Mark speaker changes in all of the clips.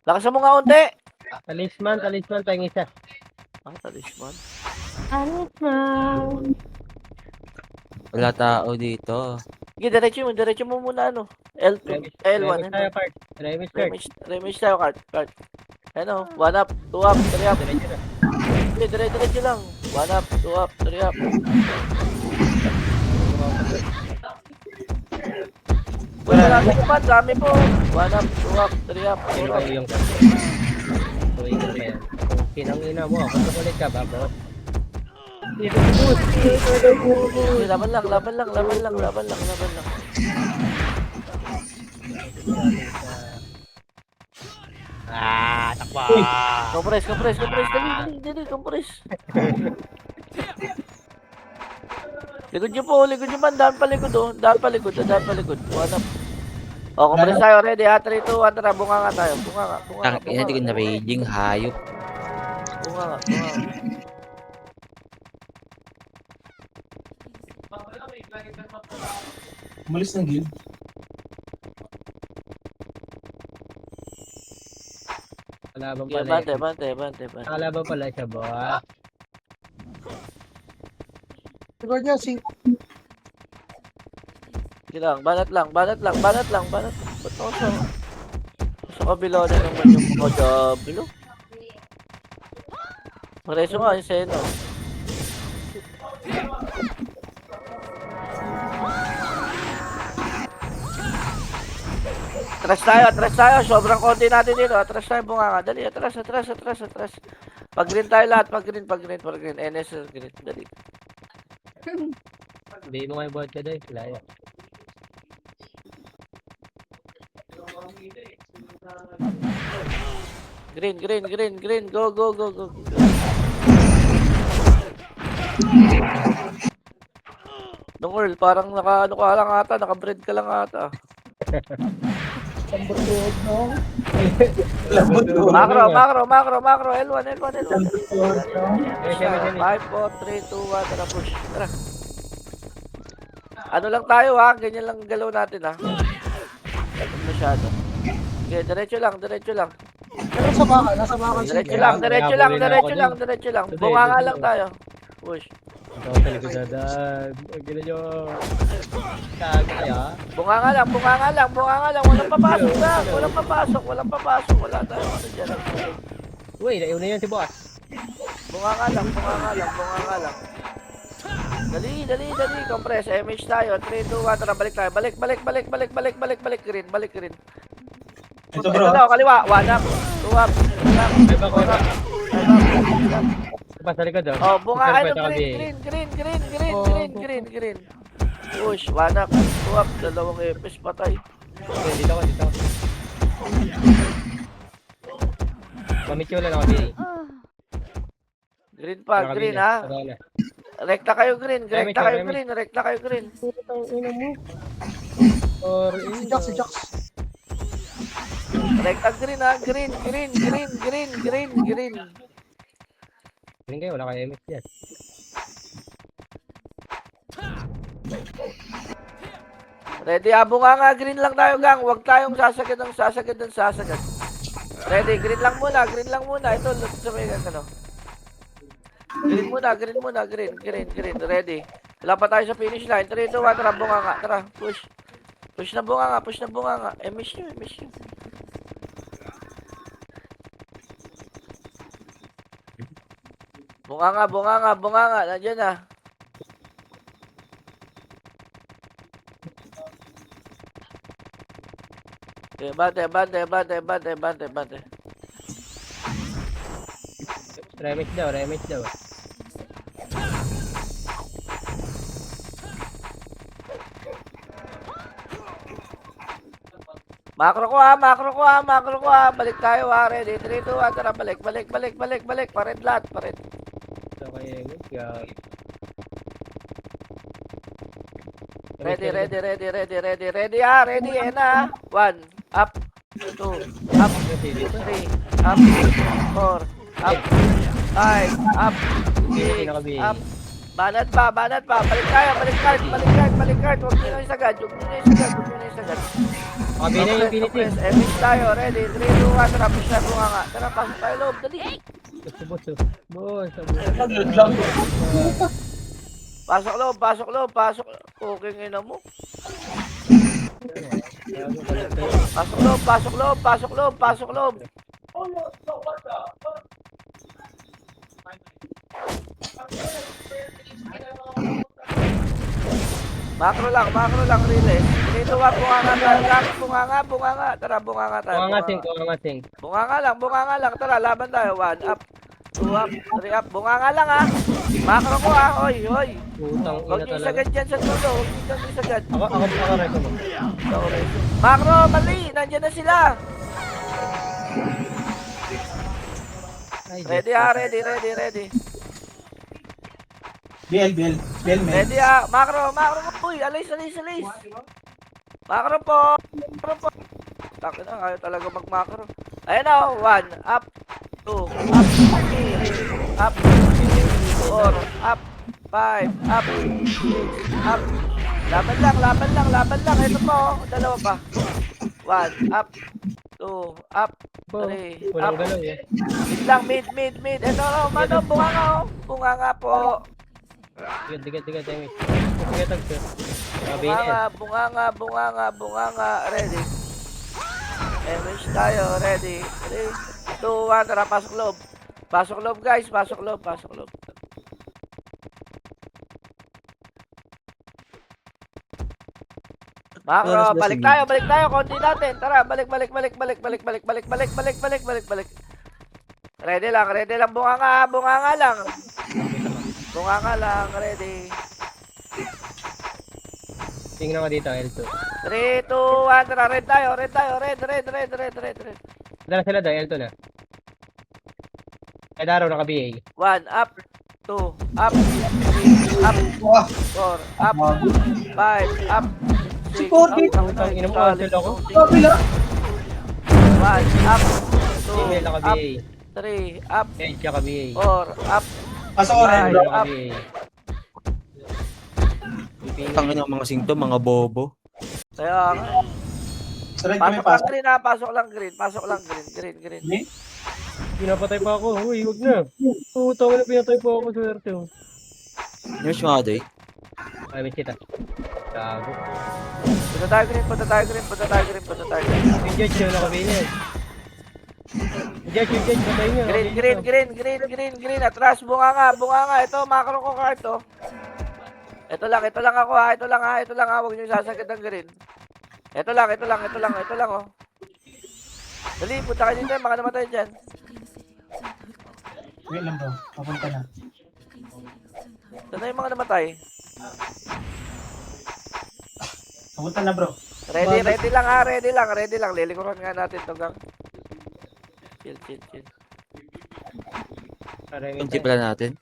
Speaker 1: Lakasan mo nga unti.
Speaker 2: Talisman, tayong isa.
Speaker 1: Talisman.
Speaker 3: Talisman.
Speaker 4: Wala tao dito.
Speaker 1: Sige, diretso mo muna ano. L2, L1.
Speaker 2: Tayo, Kurt. Remis, Kurt.
Speaker 1: Remage tayo, cart. Ano, 1 up, 2 up, 3 up.
Speaker 2: Diretso na.
Speaker 1: Sige, diretso lang. 1 up, 2 up, 3 up. Uy, marami naman, dami po. 1 up, 2 up, 3 up, 4 up.
Speaker 2: Yung tuloy ko na yan. Kinangina mo, kung ulit ka, babot.
Speaker 1: Sige, laban lang.
Speaker 2: Takwa.
Speaker 1: Compress, dali, compress. Likod nyo pa, daan palikod. 1 up. O, compress tayo, ready ha, 3, 2, 1, tara, bunga nga tayo.
Speaker 4: Tang ina, di ko na raging hayop.
Speaker 1: Bunga nga.
Speaker 5: Umalis ng guild.
Speaker 2: Kalaban
Speaker 1: Sige,
Speaker 2: pala.
Speaker 1: bante.
Speaker 2: Kalaban pala siya, boss.
Speaker 5: Record niya, 5.
Speaker 1: Sige lang, banat lang. Ba't ako sa kabila na naman yung mga jablo? Mareso nga yung seno. Atras tayo. Sobrang konti natin dito. Atras tayo, bunga nga. Dali, atras. Pag green tayo lahat. Pag green. NS green. Dali.
Speaker 2: Hindi mo nga yung vodka doy. Laya.
Speaker 1: Green. Go. Nung Earl, parang naka-ano ka lang ata. Naka-bread ka lang ata. Macro. L1. 5, 4, 3, 2, 1. Tara, push. Tara. Ano lang tayo ha? Ganyan lang galaw natin ha. Huwag masyado. Okay, diretso lang.
Speaker 5: Pero nasa baka
Speaker 1: Diretso lang. Bunga nga lang tayo. Push.
Speaker 2: Ito sa likod na daan. Ang gina nyo. Kaya.
Speaker 1: Bunga nga lang. Walang papasok. Wala tayo. Ano dyan?
Speaker 2: Uy, nauna yan si boss.
Speaker 1: Bunga nga lang. Dali. Compress. MH tayo. 3, 2, 1. Tara, balik tayo. Balik. Green.
Speaker 5: Ito bro.
Speaker 1: Ito, kaliwa. 1 up. 2 up. 3 up.
Speaker 2: Ay, ba? Pa sa likod daw.
Speaker 1: Oh, bunga.
Speaker 2: Pero
Speaker 1: Ano,
Speaker 2: pwede
Speaker 1: green. Push. 1 up. 2 up. 2 FPS. Patay.
Speaker 2: Okay, dito ako. Mamitsyo lang ako dito.
Speaker 1: Green pa. Green ha. Rekta kayo green.
Speaker 2: Or
Speaker 5: Si Jax.
Speaker 1: Rekta green ha. Green.
Speaker 2: Green kayo, wala kayo MX yan.
Speaker 1: Ready, bunga nga. Green lang tayo, gang. Huwag tayong sasagad. Ready, green lang muna. Ito, sa may ano. Green muna. Ready. Wala pa tayo sa finish line. 3, 2, 1. Tara, bunga nga. Tara, push. Push na bunga nga. Miss nyo. Bunga nga. Nandiyan na. Okay, bante.
Speaker 2: Remix daw.
Speaker 1: Macro ko ha. Balik tayo ha. Ready, 3, 2, 1. Tara, balik. Pared lahat.
Speaker 2: Ito kayo MX.
Speaker 1: Ready ha. Ready, na. 1, up. 2, up. 3, up. 4, up. 5, up. 6, up. Banat pa. Balik tayo. Huwag nyo na isagad.
Speaker 2: Kabina yung Infinity.
Speaker 1: MH tayo, ready. 3, 2, 1, tara, push na bunga nga. Tara, pasok tayo loob, dali.
Speaker 2: Boss.
Speaker 5: Nag-load lang.
Speaker 1: Pasok loob, pasok loob, pasok. Cooking ina mo. Pasok loob, pasok loob, pasok loob, pasok loob. Macro lang, release. Dito nga, bunganga tayo lang, bunganga. Tara, bunganga tayo.
Speaker 2: Bunga-sing.
Speaker 1: Bunganga lang, tara, laban tayo. 1 up, 2 up, 3 up. Bunganga lang ha. Macro ko ha, hoy.
Speaker 2: Putang
Speaker 1: Huwag
Speaker 2: ina
Speaker 1: niyo
Speaker 2: talaga.
Speaker 1: isagad dyan sa tulo, huwag niyo isagad.
Speaker 2: Ako reto mo.
Speaker 1: Macro, mali, nandyan na sila.
Speaker 2: Ay,
Speaker 1: Ready ha, ready.
Speaker 5: BL, men.
Speaker 1: Ready ha, macro, uy, alis. Macro po. Takin na, ayaw talaga mag-macro. Ayan na, 1, up, 2, up, 3, up, 4, up, 5, up, 6, up. Laban lang, ito po, dalawa pa. 1, up, 2, up, 3, up.
Speaker 2: Walang galaw eh.
Speaker 1: Mid lang, mid. Ito, mano, bunga nga po.
Speaker 2: Digat, Emi. Digat, sir. Kabina.
Speaker 1: Bunga nga, ready. MH tayo, ready. 3, 2, 1, tara, pasok loob. Pasok loob, guys, pasok loob. Macro, balik tayo, konti natin. Tara, balik. Ready lang, bunga nga lang. Ready.
Speaker 2: Tingnan ko dito, L2.
Speaker 1: 3, 2, 1, tara, red tayo.
Speaker 2: Dala sila daw, L2 na. Ay, daraw naka-BA.
Speaker 1: 1, up, 2, up, 3, up, 4, up, 5, up, 6,
Speaker 2: Putang ina mo, cancel ako.
Speaker 5: Kabila.
Speaker 1: 1, up,
Speaker 2: Email
Speaker 1: 2, up,
Speaker 2: naka-BA.
Speaker 1: 3, up,
Speaker 2: Edge naka-BA.
Speaker 1: 4, up.
Speaker 5: Pasok ko rin,
Speaker 2: Ay,
Speaker 5: bro.
Speaker 2: naka-BA.
Speaker 4: Tangin ng mga singto, mga bobo.
Speaker 1: Kaya,
Speaker 5: Straight kami
Speaker 1: pasok lang
Speaker 5: pasok.
Speaker 1: green ha, pasok lang green.
Speaker 5: Green?
Speaker 2: Pinapatay pa ako. Uy, huwag na. Putang ina, pinatay pa ako. Swerte oh.
Speaker 4: Yung mga doy.
Speaker 2: Ay, may kita. Gago.
Speaker 1: Punta tayo green.
Speaker 2: Yung judge yun, naka-BA. Yung judge, patay niya.
Speaker 1: Green. Atras, bunga nga. Ito, macro ko card to. Ito lang ako ha. Ito lang ha. Huwag niyo sasagad ng green. Ito lang oh. Dali, punta kayo dito, baka namatay dyan.
Speaker 5: Wait lang, bro. Papunta na.
Speaker 1: Ito na yung mga namatay.
Speaker 5: Papunta na, bro.
Speaker 1: Ready lang ha, ready lang. Lilikuran nga natin ito gang. Chill.
Speaker 4: Yung pala natin.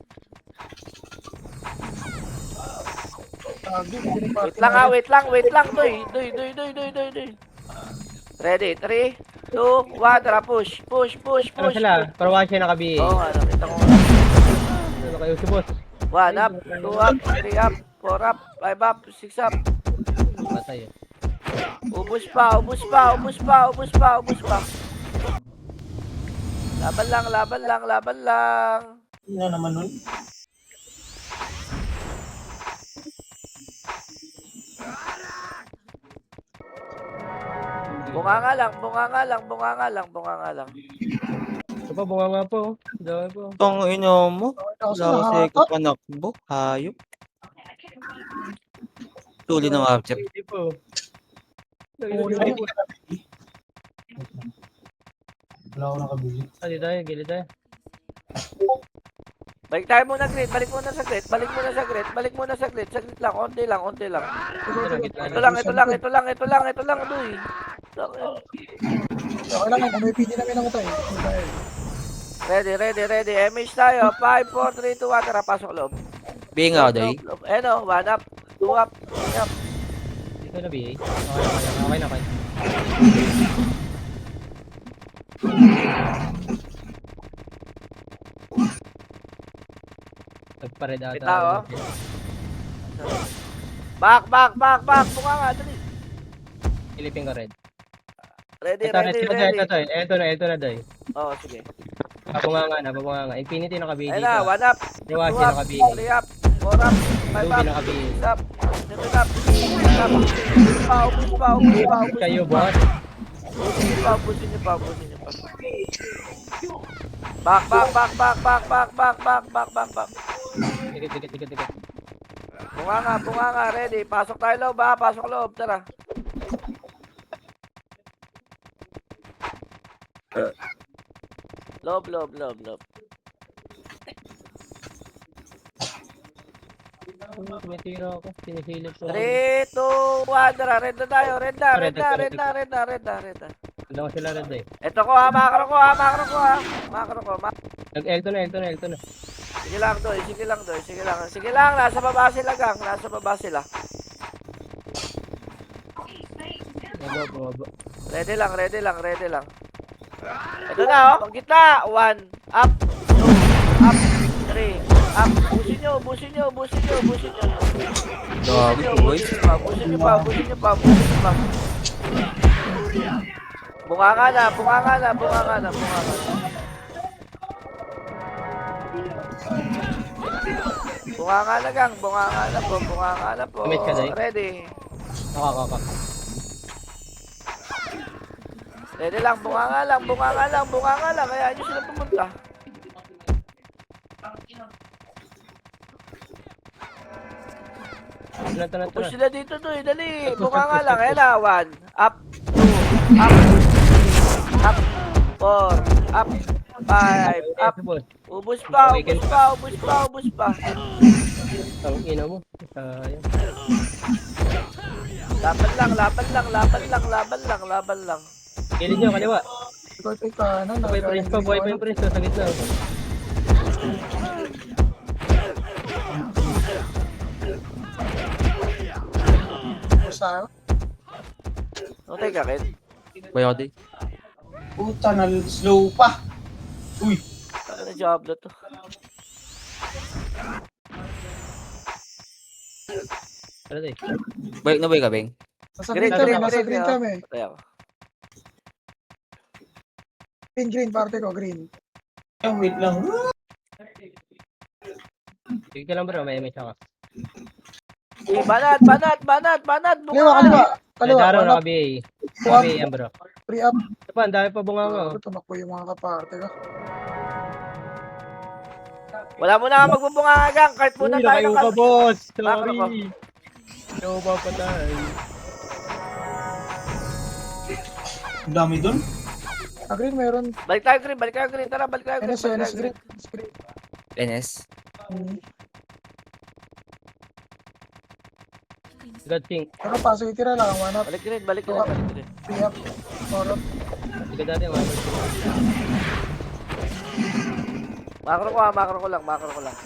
Speaker 1: Wait lang, doy. Ready, 3, 2, 1, tara, push.
Speaker 2: Ano sila? Parawan siya naka-BA.
Speaker 1: Oo nga, nakita ko.
Speaker 2: Naka-UC boss.
Speaker 1: 1 up, 2 up, 3 up, 4 up, 5 up, 6 up.
Speaker 2: Patay eh.
Speaker 1: Ubus pa. Laban lang.
Speaker 5: Ano naman nun?
Speaker 1: Bunga nga lang.
Speaker 2: Ito pa, bunga nga po. Dami po.
Speaker 4: Tong ino mo.
Speaker 5: Ako sa
Speaker 4: Wala kasi
Speaker 5: nakaka-
Speaker 4: kapanakbo. Hayop. Tuli ng abject.
Speaker 2: Hindi po.
Speaker 5: Wala ako nakabili.
Speaker 2: Gilid tayo.
Speaker 1: Balik tayo muna, Grit. Balik muna sa grid. Saglit lang, onti lang. Ito lang, Duy.
Speaker 5: Okay lang, kung may PD na may namatay.
Speaker 1: Ready. MH tayo. 5, 4, 3, 2, 1. Tara, pasok loob.
Speaker 4: Being out doy.
Speaker 1: Ano, 1 up, 2 up, 3 up.
Speaker 2: Dito na BA. Okay na. Nagpared ata.
Speaker 1: Kita, oh. Back. Bunga nga, dali.
Speaker 2: Ilipin ka red.
Speaker 1: Ready,
Speaker 2: Ito,
Speaker 1: ready, ready.
Speaker 2: ito na, Doy.
Speaker 1: Oh, sige.
Speaker 2: Babunganga. Infinity nakabi
Speaker 1: Ayun
Speaker 2: dito.
Speaker 1: na, 1 up, 2
Speaker 2: Iwashi
Speaker 1: up,
Speaker 2: nakabi.
Speaker 1: 3 up, 4 up, 5
Speaker 2: Lubi
Speaker 1: up,
Speaker 2: nakabi.
Speaker 1: 6 up, 7 up, 8 up. Ubus pa.
Speaker 2: Kayo, boss.
Speaker 1: Ubusin niyo pa. Back.
Speaker 2: Dikit.
Speaker 1: Bunganga, ready. Pasok tayo loob, ha? Pasok loob, tara. Loob.
Speaker 2: Tumitira ako. Sinisilip ko.
Speaker 1: 3, 2, 1, tara. Red na tayo. Red na.
Speaker 2: Hindi ko sila red eh.
Speaker 1: Ito ko, ha? Makro ko, ha?
Speaker 2: Elto na.
Speaker 1: Sige lang, Doy. Sige lang, nasa baba sila, gang.
Speaker 2: Baba.
Speaker 1: Ready lang. Ito na, oh. Gitna. 1, up, 2, up, 3, up. Busin nyo.
Speaker 4: Gago, boys.
Speaker 1: Busin nyo pa. Bunganga na. Bunganga na, gang. Bunganga na po.
Speaker 2: Commit ka, Day.
Speaker 1: Ready.
Speaker 2: Ako.
Speaker 1: Ready lang, bunganga lang. Kaya nyo sila pumunta.
Speaker 2: Tara.
Speaker 1: Push sila dito, Doy. Dali. Bunganga lang. Ayan na. 1, up, 2, up, 4, up, 5, up.
Speaker 2: Boss.
Speaker 1: Ubus pa.
Speaker 2: Ang ina mo. Sayang.
Speaker 1: Laban lang.
Speaker 2: Kilid nyo, kaliwa.
Speaker 5: Ikaw tayo kanan.
Speaker 2: Buhay pa yung prince. Sa gitna.
Speaker 5: Sa
Speaker 1: Okay ka, Ken?
Speaker 4: Bayo, Doy.
Speaker 5: puta na slow pa. Uy.
Speaker 1: Ano na job na to?
Speaker 2: Ano Doy?
Speaker 4: Bayo na ka, Beng.
Speaker 5: Nasa
Speaker 1: Green,
Speaker 5: green kami.
Speaker 1: green,
Speaker 5: kami.
Speaker 1: Patay ako.
Speaker 5: Green, parte ko, green.
Speaker 3: Wait lang.
Speaker 2: Sige ka lang bro, may siya ka.
Speaker 1: Banat!
Speaker 5: Kaliwa.
Speaker 2: Daro na
Speaker 5: Wala.
Speaker 2: kabi.
Speaker 5: Buwag.
Speaker 2: Kabi yan bro.
Speaker 5: Free up.
Speaker 2: Ito pa, ang dami pa bunganga.
Speaker 5: Tumakbo yung mga kaparte ko.
Speaker 1: Wala mo na nga magbubungangagang. Kahit muna
Speaker 2: Uy,
Speaker 1: tayo
Speaker 2: nakayo
Speaker 1: ng
Speaker 2: ka boss.
Speaker 1: Macro ko.
Speaker 2: Sorry. Ikaw ba patay?
Speaker 3: Ang dami dun.
Speaker 5: Green, meron.
Speaker 1: Balik tayo green. Tara, balik tayo green.
Speaker 5: NS green.
Speaker 4: NS.
Speaker 2: Good thing.
Speaker 5: Pero pasok itira lang. One up.
Speaker 1: Balik green. Balik
Speaker 5: Buwag.
Speaker 1: green.
Speaker 5: Free up. Four up.
Speaker 2: Sige dati, mga
Speaker 1: Macro ko lang.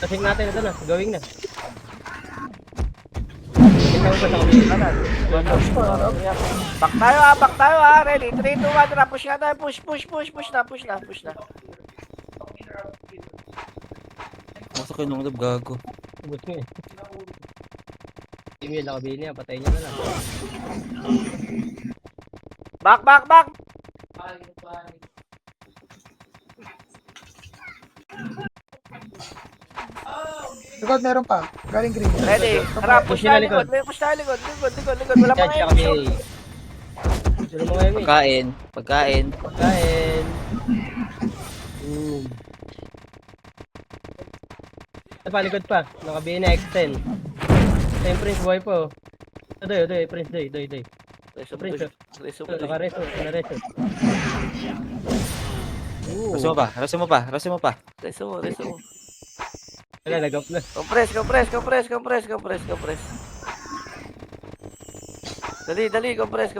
Speaker 2: Tasing natin ito na. Gawing na. Ikaw pa sa kami.
Speaker 1: Banat. Back tayo ha. Ready? 3, 2, 1. Tara, push nga tayo. Push na.
Speaker 4: Masok yung loob, gago.
Speaker 2: Ubus mo eh. Email na kabi niya. Patay niya na lang.
Speaker 1: Back.
Speaker 5: Likod, meron pa. Galing green.
Speaker 1: Ready? Tara, push
Speaker 2: Push
Speaker 1: tayo
Speaker 2: na
Speaker 1: likod. Push tayo likod. Wala pa
Speaker 2: Charge
Speaker 1: ngayon.
Speaker 2: kami. Sino mo ngayon eh?
Speaker 4: Pagkain.
Speaker 2: Kain. Ito pa, likod pa. Nakabihin na X10. Ito yung Prince Boy po. Ito, Prince Doy.
Speaker 1: Reso.
Speaker 2: Ito, nakareso. Nareso.
Speaker 4: Raso mo pa.
Speaker 1: Reso mo.
Speaker 2: Wala, nag-up na.
Speaker 1: Compress. Dali, compress.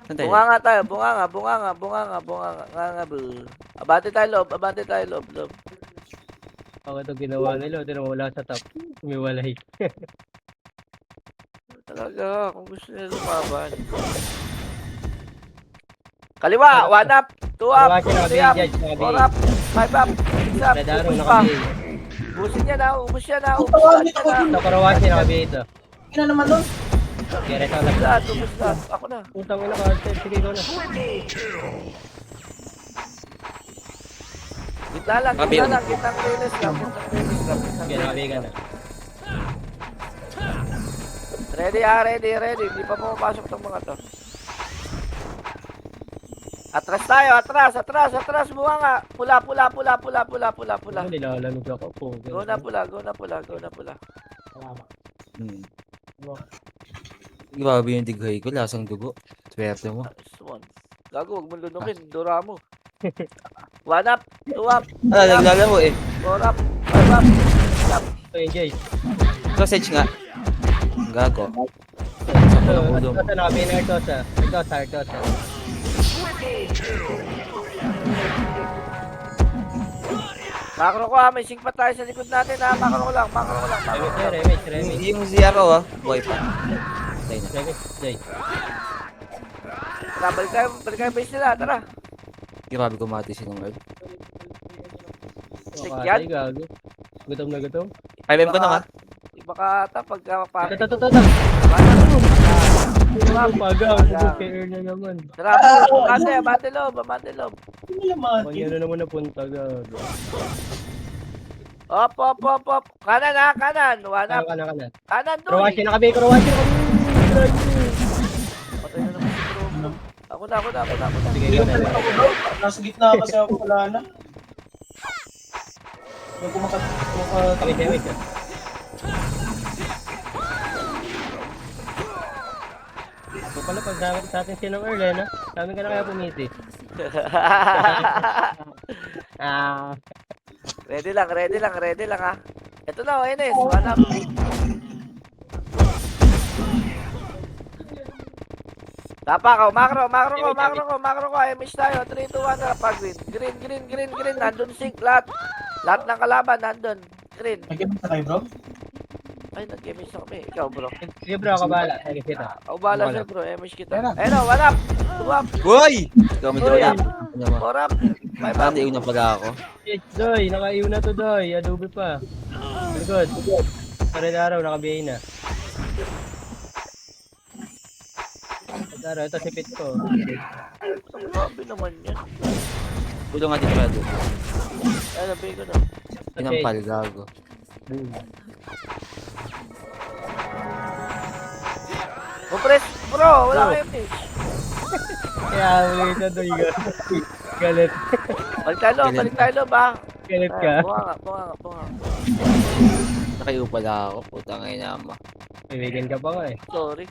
Speaker 4: Saan tayo?
Speaker 1: Bunganga tayo, bunganga. Abante tayo loob.
Speaker 2: Ako ito ginawa nila. Ito na wala sa top. Umiwalay.
Speaker 1: Talaga, kung gusto nila lumaban. Kaliwa, 1 up, 2 up,
Speaker 2: Kawashi
Speaker 1: 3 up,
Speaker 2: nakabi.
Speaker 1: 4 up, 5 up, 6 up,
Speaker 2: Redaro
Speaker 1: ubus pa.
Speaker 2: nakabi.
Speaker 1: Ubusin niya na, ubus na.
Speaker 2: Ito, Karawashi nakabi ito.
Speaker 3: Ina naman nun.
Speaker 2: Kaya ka lang.
Speaker 1: Lahat, ubos lahat. Ako na.
Speaker 2: Putang ina ka. Sige, ikaw na.
Speaker 1: Gitna lang,
Speaker 4: Kapi,
Speaker 1: gitna
Speaker 4: ulit.
Speaker 1: lang. Gitnang release lang. Gitnang release lang.
Speaker 2: Sige, nakabigan na.
Speaker 1: Ready, ready. Hindi pa pumapasok itong mga to. Atras tayo, atras. Buha nga. Pula.
Speaker 2: Ano, nilalamig ako po.
Speaker 1: Go na pula.
Speaker 4: Grabe yung dighay ko, lasang dugo. Swerte mo.
Speaker 1: Nice one. Gago, huwag mo lunukin. Dura mo. 1 up, 2 up,
Speaker 4: Naglalaro eh.
Speaker 1: 4 up, 5 up.
Speaker 2: So, enjoy.
Speaker 4: Sausage nga. Gago.
Speaker 2: Artosa, nakabihin na Artosa. Artosa.
Speaker 1: Makro ko may sync pa tayo sa likod natin ha. Makro ko lang.
Speaker 2: Remix.
Speaker 4: Hindi yung zero ah. Buhay pa. Patay na.
Speaker 2: Remix, Jay.
Speaker 1: Tara, balik tayo base nila. Tara.
Speaker 4: Grabe kumati si ng Earl.
Speaker 2: Makatay, gago. Gutom na gutom.
Speaker 4: 5M ko na nga.
Speaker 1: Iba ka ata pagka mapapit.
Speaker 2: Ito. Paga, kay Earl na naman.
Speaker 1: Tara, bate loob.
Speaker 3: Hindi naman.
Speaker 2: Panyano naman napunta, gago.
Speaker 1: Op. Kanan ha, kanan. 1 up.
Speaker 2: Kana.
Speaker 1: Kanan doon.
Speaker 2: Kroasia nakabi. Gago.
Speaker 1: Patay na naman si Crow. Ako na.
Speaker 2: Sige,
Speaker 3: Hindi
Speaker 2: ikaw
Speaker 3: naman
Speaker 2: na.
Speaker 3: ako daw. Nasa gitna kasi ako, wala na. May
Speaker 2: Remix. So pala pag dapat sa atin sinong Earl, no? Sabi ka na kaya pumiti.
Speaker 1: Ready lang ha. Ito na, Enes. 1 up. Tapa ko, makro ko. Ay, miss tayo. 3, 2, 1, tara pa. Green. Nandun sync lahat. Lahat ng kalaban, nandun. Green.
Speaker 3: Nagkimita kayo, bro?
Speaker 1: Ay, nag-miss na kami. Ikaw, bro.
Speaker 2: Sige bro, ako bahala. Sige, kita.
Speaker 1: Ako bahala sa'yo, bro. Miss kita.
Speaker 5: Ayun na.
Speaker 1: Ayun o, 1 up. 2 up.
Speaker 4: Hoy! Ikaw may
Speaker 1: Hoy!
Speaker 4: drawing. Ano mo?
Speaker 1: 4 up. 5 up.
Speaker 4: Parang iuna pala ako.
Speaker 2: Doy, nakaiw na to, Doy. Adobe pa. Good. Red araw, nakabiyahin na. Red araw, ito sipit ko.
Speaker 1: Grabe naman yan.
Speaker 4: Tulong nga dito kaya doon.
Speaker 1: Ay, nabay ko na.
Speaker 4: Inampal, gago.
Speaker 1: Compress, bro. Wala kayo miss.
Speaker 2: Kaya, ulit na, Doy. Galit.
Speaker 1: Balik tayo loob, ha.
Speaker 2: Galit ka.
Speaker 1: Bunga nga.
Speaker 4: Nakayo pala ako. Putang ina mo.
Speaker 2: Ibigan ka pa nga eh.
Speaker 1: Sorry.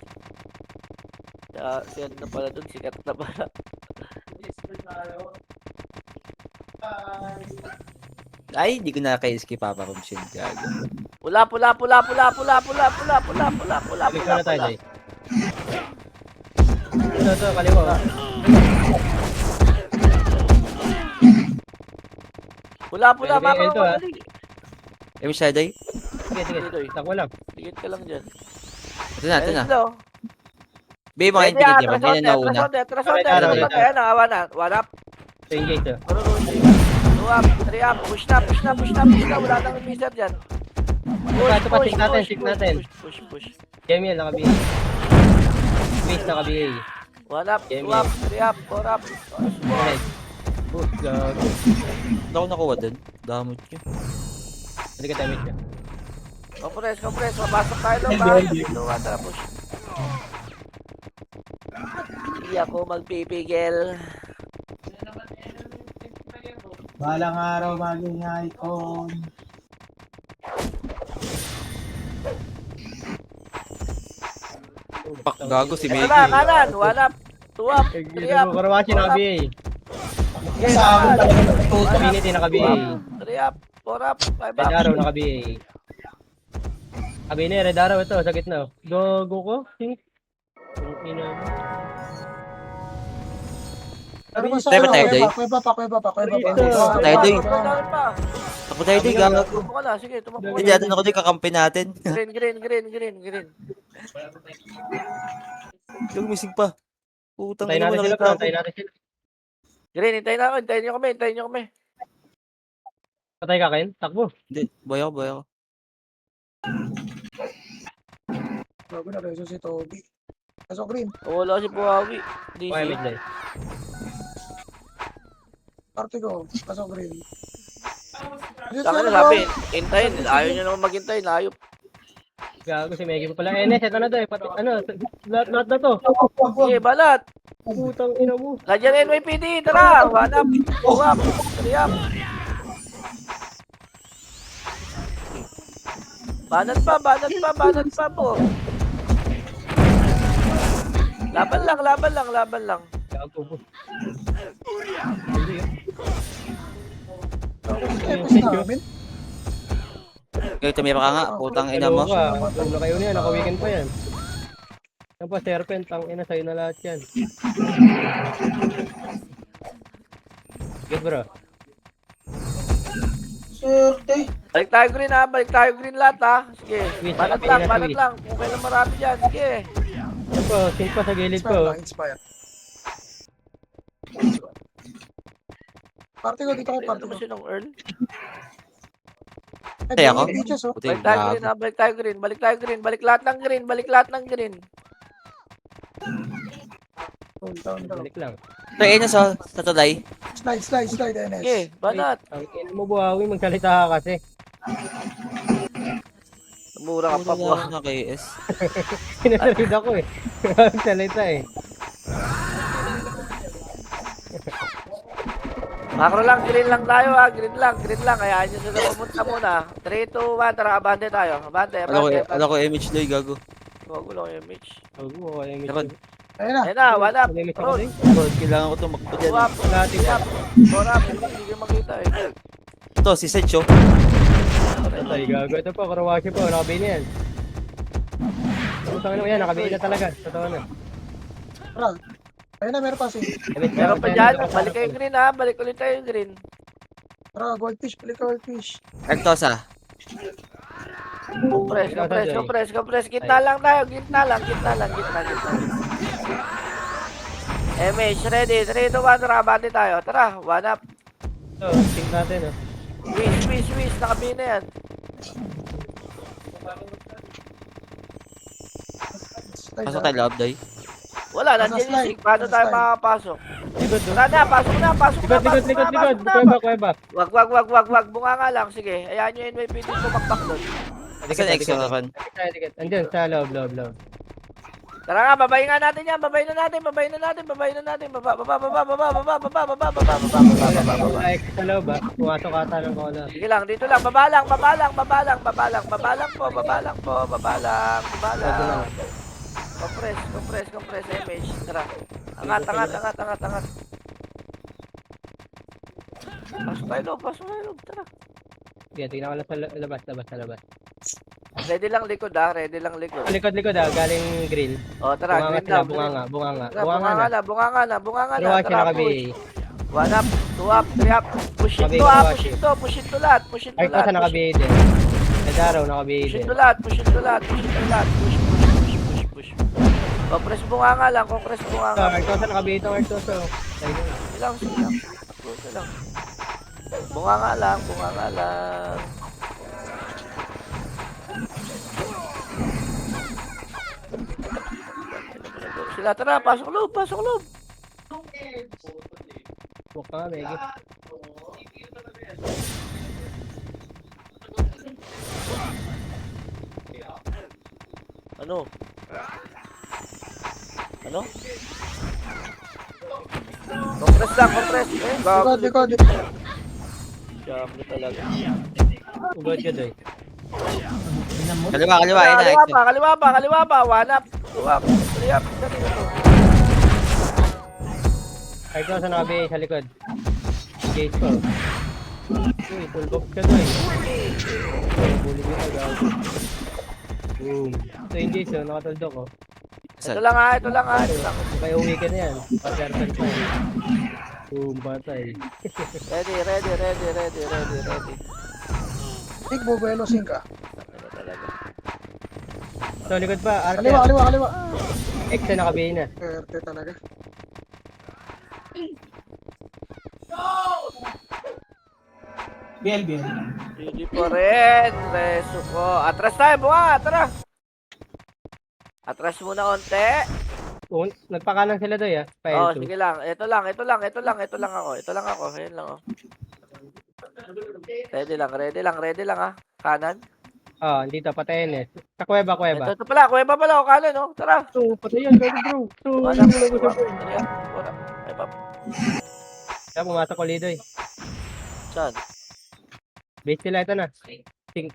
Speaker 1: Siya na pala dun, sikat na pala.
Speaker 4: Ay, di ko na kay-skip Papa Rumshin. Gago.
Speaker 1: Pula.
Speaker 2: Balik ko na tayo, Doy. Ito, kaliwa.
Speaker 1: Pula,
Speaker 2: Pwede
Speaker 1: makro
Speaker 2: ito,
Speaker 1: ko.
Speaker 2: ha?
Speaker 1: Dali.
Speaker 4: Eh, Shadoy?
Speaker 2: Sige. Takbo lang.
Speaker 1: Tigit ka lang dyan.
Speaker 4: Ito na.
Speaker 1: Slow.
Speaker 4: Be, mga
Speaker 1: Ready,
Speaker 4: intigit niya. Yan ang nauna.
Speaker 1: Trasonde. Ayan, awan na. 1 up.
Speaker 2: So, engage to.
Speaker 1: 2 up, 3 up. Push na. Wala nang miser dyan.
Speaker 2: Ito pa, stick natin.
Speaker 1: Push.
Speaker 2: Jemiel, nakabihay. Base, nakabihay.
Speaker 1: 1 up, 2 up, 3 up, 4 up.
Speaker 2: Alright. Gago.
Speaker 4: Hindi ako nakuha dun. Damot nyo.
Speaker 2: Hindi ka damage ka.
Speaker 1: Compress. Mapasok tayo doon ba? Tara, push. Hindi ako magpipigil.
Speaker 3: Balang araw, maging icon.
Speaker 4: Pak, gago si
Speaker 1: Ito
Speaker 4: Megi.
Speaker 1: na, kanan. 1 up, 2 up, 3 up.
Speaker 2: Karawashi, nakabihay.
Speaker 3: Sa akin talaga natututo.
Speaker 2: Community, nakabihay.
Speaker 1: 3 up, 4 up, 5
Speaker 2: Red
Speaker 1: up.
Speaker 2: Arrow, nakabihay. Sabi ni Red Arrow ito, sa gitna. Gago ko. Ang ina mo.
Speaker 5: Pero kung
Speaker 4: Tayo ba tayo, Doy?
Speaker 5: Kuweba pa.
Speaker 4: Tayo, Doy.
Speaker 1: Tumagal pa.
Speaker 4: Ako tayo, Doy. Gago.
Speaker 1: Tumakbo ka na, sige, tumakbo ka
Speaker 4: Hindi
Speaker 1: na.
Speaker 4: natin ako, Doy. Kakampi natin.
Speaker 1: Green.
Speaker 4: Yung missing pa. Putang
Speaker 2: Tayo
Speaker 4: ina mo
Speaker 2: natin sila,
Speaker 4: nakita ako.
Speaker 2: tayo natin sila.
Speaker 1: Green, hintayin nyo kami.
Speaker 2: Patay ka, Ken? Takbo.
Speaker 4: Hindi, boy ako.
Speaker 5: Gago na reso si Toby. Pasok green.
Speaker 1: Wala si Buhawi.
Speaker 2: Okay, mid
Speaker 1: DC.
Speaker 2: lane.
Speaker 5: Party ko. Pasok green.
Speaker 1: Sa akin sabi, hintayin. Ayaw niya naman maghintay. Ayop.
Speaker 2: Gago si Meggy pa pala. Enes, ito na to eh. Pati, ano, lahat na to.
Speaker 1: Sige, balat.
Speaker 2: Putang ina mo.
Speaker 1: Nandiyan NYPD. Tara. One up. Two up. Three up. Banat pa po. Laban lang.
Speaker 2: Gago po.
Speaker 5: Tapos namin.
Speaker 4: Kayo tumira ka nga, putang ina mo.
Speaker 2: Kung na kayo niya, naka-weekend pa yan. Yan pa, Serpent, ang ina sa'yo na lahat yan. Good bro.
Speaker 3: Swerte.
Speaker 1: Balik tayo green lahat ha. Sige.
Speaker 2: Wait,
Speaker 1: Banat
Speaker 2: wait.
Speaker 1: lang. Kung kailan marami dyan. Sige.
Speaker 2: Yan po, sink pa sa gilid
Speaker 5: Inspire
Speaker 2: ko.
Speaker 5: lang, inspire. Party ko, dito ko,
Speaker 1: Ano
Speaker 5: party
Speaker 1: naman
Speaker 5: ko.
Speaker 1: siya ng Earl?
Speaker 4: Ay, ako?
Speaker 5: Beaches, oh.
Speaker 4: Puti,
Speaker 1: Balik tayo
Speaker 4: gago.
Speaker 1: green ha. Balik green. Balik lahat ng green.
Speaker 5: Hold down, down.
Speaker 2: Balik lang.
Speaker 4: Ito, ayun sa tulay.
Speaker 5: Slide, NS.
Speaker 1: Sige. Banat.
Speaker 2: Ang ina mo buhawi, magsalita ka kasi.
Speaker 1: Mura ka pa po.
Speaker 4: Puta ka KS.
Speaker 2: Pinasalit ako eh. Magsalita eh.
Speaker 1: Macro lang, green lang tayo ha. Green lang. Hayaan nyo sila pumunta muna. 3, 2, 1. Tara, abante tayo. Abante.
Speaker 4: Alam ko image loy, gago.
Speaker 1: Huwag lang yung Mitch.
Speaker 2: Gago, kaya may
Speaker 4: Dapat,
Speaker 5: Ayun na.
Speaker 1: Ayun na, one up.
Speaker 2: May miss ako
Speaker 1: Roll.
Speaker 2: din.
Speaker 4: kailangan ko tumakbo dyan.
Speaker 1: Two up.
Speaker 2: Natin
Speaker 1: Three
Speaker 2: pa.
Speaker 1: up. Four up. Hindi ko makita eh.
Speaker 4: Ito, si Secho.
Speaker 2: Patay, gago. Ito po, Karawashi po. Nakabay na yan. Putang ina mo yan, nakabay na talaga. Totoo na.
Speaker 5: Tara. Ayun na, meron pa si.
Speaker 1: Meron pa dyan. Balik kayo green ha. Balik ulit tayo green.
Speaker 5: Tara, goldfish, balik ka goldfish.
Speaker 4: Rectosa.
Speaker 1: Compress. Gitna lang tayo. Gitna. MH, ready. 3, 2, 1. Tara, abante tayo. Tara, one up.
Speaker 2: Ito, sink natin oh.
Speaker 1: Wish. Nakabi na yan.
Speaker 5: Slide,
Speaker 4: Pasok
Speaker 5: ah.
Speaker 4: tayo, love, day.
Speaker 1: Wala, nandiyan yung
Speaker 5: slide.
Speaker 1: sink. Paano tayo
Speaker 5: Slide.
Speaker 1: makakapasok?
Speaker 2: Likod oh.
Speaker 1: Tara na, pasok na.
Speaker 2: Likod.
Speaker 1: Wag. Bunga nga lang. Sige, ayan nyo yung NYPD pumakpak doon.
Speaker 4: Saan exo naman?
Speaker 2: Andyan, sa loob.
Speaker 1: Tara nga, babay natin yan. Babay na natin. Baba.
Speaker 2: Ay, sa loob ah. Pumasok ata ng kola.
Speaker 1: Sige lang, dito lang. Baba lang po. Compress, image. Tara. Angat. Pasok tayo loob. Tara.
Speaker 2: Sige, tingnan ko lang sa labas.
Speaker 1: Ready lang likod.
Speaker 2: Likod ah, galing grill.
Speaker 1: O, tara.
Speaker 2: Bunganga
Speaker 1: Green
Speaker 2: sila,
Speaker 1: down.
Speaker 2: bunganga.
Speaker 1: Tara, bunga nga na.
Speaker 2: Karawashi
Speaker 1: Tara,
Speaker 2: nakabay.
Speaker 1: push. 1 up, 2 up, 3 up. Push it
Speaker 2: Nakabay,
Speaker 1: to ha.
Speaker 2: Karawashi.
Speaker 1: Push it to lahat.
Speaker 2: Ay, kasa nakabay din. Nadaraw, nakabay
Speaker 1: Push it
Speaker 2: din.
Speaker 1: to lahat. Push. Compress bunga nga lang.
Speaker 2: Artosa nakabay ito, Artosa.
Speaker 1: Sige lang. Push lang. Bunga nga lang. Sila, tara. Pasok loob.
Speaker 2: Buka nga, Meggy.
Speaker 1: Ano? Compress.
Speaker 5: Likod.
Speaker 1: Gago talaga.
Speaker 2: Ugod ka doy.
Speaker 4: Kaliwa, ayun na, exo.
Speaker 1: Kaliwa pa. 1 up, 2 up, 3 up.
Speaker 2: Artosa nakabay sa likod. Gate ko. Uy, full box ka doy. Bully mo ka, gago. Boom. Ito yung Jason, nakatuldo ko.
Speaker 1: Ito lang ha.
Speaker 2: Kaya uwi ka na yan. Pa-serpent pa yan. Boom, patay.
Speaker 1: Ready.
Speaker 5: Big Bobuelo, sink ka.
Speaker 1: Ano talaga?
Speaker 2: So, likod pa. Archer.
Speaker 5: Kaliwa.
Speaker 2: X na nakabay na.
Speaker 5: Perte talaga.
Speaker 3: BL.
Speaker 1: Hindi pa rin. Reso ko. Atras tayo, bunga. Tara. Atras muna onte.
Speaker 2: Nagpakanan sila doy ah.
Speaker 1: Oh,
Speaker 2: Pa L2.
Speaker 1: sige lang. Ito lang ako. Ayan lang, oh. Ready lang, ah. Kanan.
Speaker 2: Dito, patayin eh. Sa kuweba.
Speaker 1: Ito pala, kuweba pala, oh, kanan, oh. Tara.
Speaker 2: Patayin, bro.
Speaker 1: Wala, three up, four up, five up.
Speaker 2: Kaya pumasok ko lido eh.
Speaker 1: Saan?
Speaker 2: Base sila, ito na. Ting.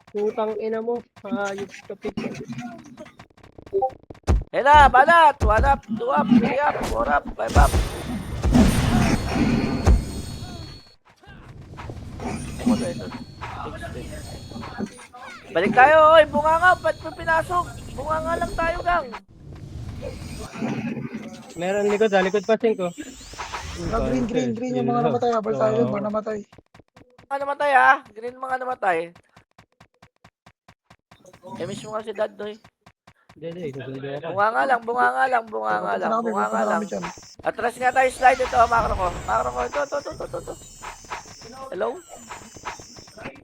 Speaker 2: Putang ina mo. Ayos ka pig.
Speaker 1: Ayan na, banat. One up, two up, three up, four up, five up. Ako na ito. Balik tayo, oy. Bunganga, ba't mo pinasok? Bunganga lang tayo, gang.
Speaker 2: Meron likod pa 5.
Speaker 5: Green yung mga namatay. Habal tayo yung mga namatay.
Speaker 1: Mga namatay, ha? Green mga namatay. Miss mo nga si Dad, doy.
Speaker 2: Hindi, susundo ako.
Speaker 1: Bunga lang.
Speaker 5: Dyan.
Speaker 1: Atras nga tayo, slide ito, makro ko. Ito. Hello?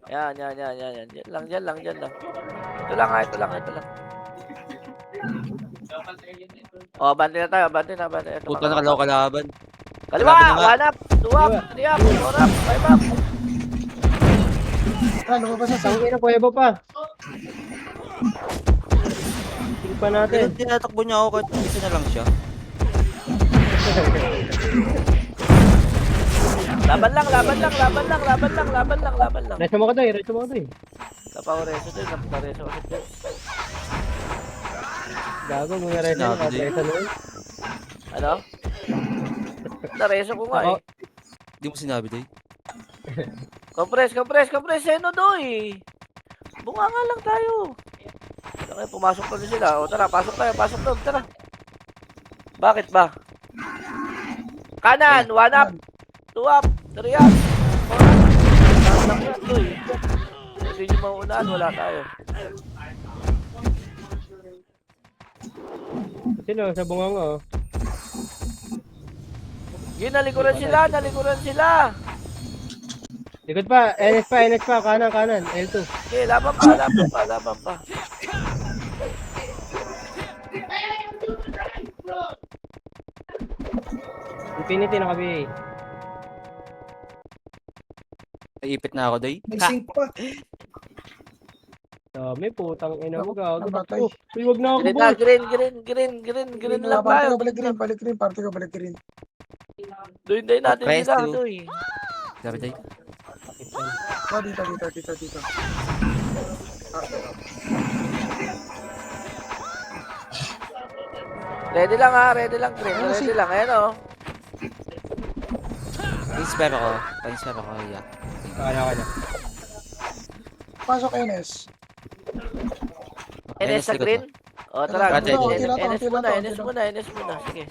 Speaker 1: Yan. Diyan lang. Ito lang. Oh, bante na tayo. Ito,
Speaker 4: Puta na kalaw kalaban.
Speaker 1: Kaliwa,
Speaker 4: Kalaban na nga.
Speaker 1: one up, two up, three up, four up, five up.
Speaker 5: Lumabas na sa
Speaker 2: Tangin na kuweba pa. Ting pa natin.
Speaker 4: Tinatakbo niya ako kahit isa na lang siya.
Speaker 1: Laban lang.
Speaker 2: Reso mo ko doy.
Speaker 1: Napaoreso doy, napareso ako dyan.
Speaker 2: Gago, mga reso
Speaker 4: Sinabi
Speaker 2: mo.
Speaker 4: din.
Speaker 2: Reso mo.
Speaker 1: Ano? Nareso ko nga, eh.
Speaker 4: Hindi mo sinabi, Day.
Speaker 1: Compress, seno doy. Bunga nga lang tayo. Okay, pumasok pa rin sila. O tara, pasok doon, tara. Bakit ba? Kanan, one up, two up, three up, four up. Saan lang yan, doy. Hindi nyo maunahan, wala tayo.
Speaker 2: Sino? Sa bunganga oh.
Speaker 1: Yun, nalikuran sila.
Speaker 2: Likod pa. NS pa. Kanan. L2.
Speaker 1: Okay, laban pa.
Speaker 2: Infinity naka-BA.
Speaker 4: Naipit na ako, Day.
Speaker 5: may sync pa.
Speaker 2: May putang ina mo gago.
Speaker 5: Namatay.
Speaker 2: Uy, wag na ako
Speaker 1: Green
Speaker 2: boy.
Speaker 1: na, green lang tayo.
Speaker 5: Balik green. Party ko balik green.
Speaker 1: Doy natin
Speaker 4: Press
Speaker 1: sila,
Speaker 4: to.
Speaker 1: doy.
Speaker 4: Sabi, Day.
Speaker 5: Dito.
Speaker 1: Ready lang, green. Ready lang, ayan, oh.
Speaker 4: Pa-inspire ako. Yeah.
Speaker 2: Kaya.
Speaker 5: Pasok NS.
Speaker 1: NS sa green? O, tara.
Speaker 4: Roger,
Speaker 1: NS muna. Sige.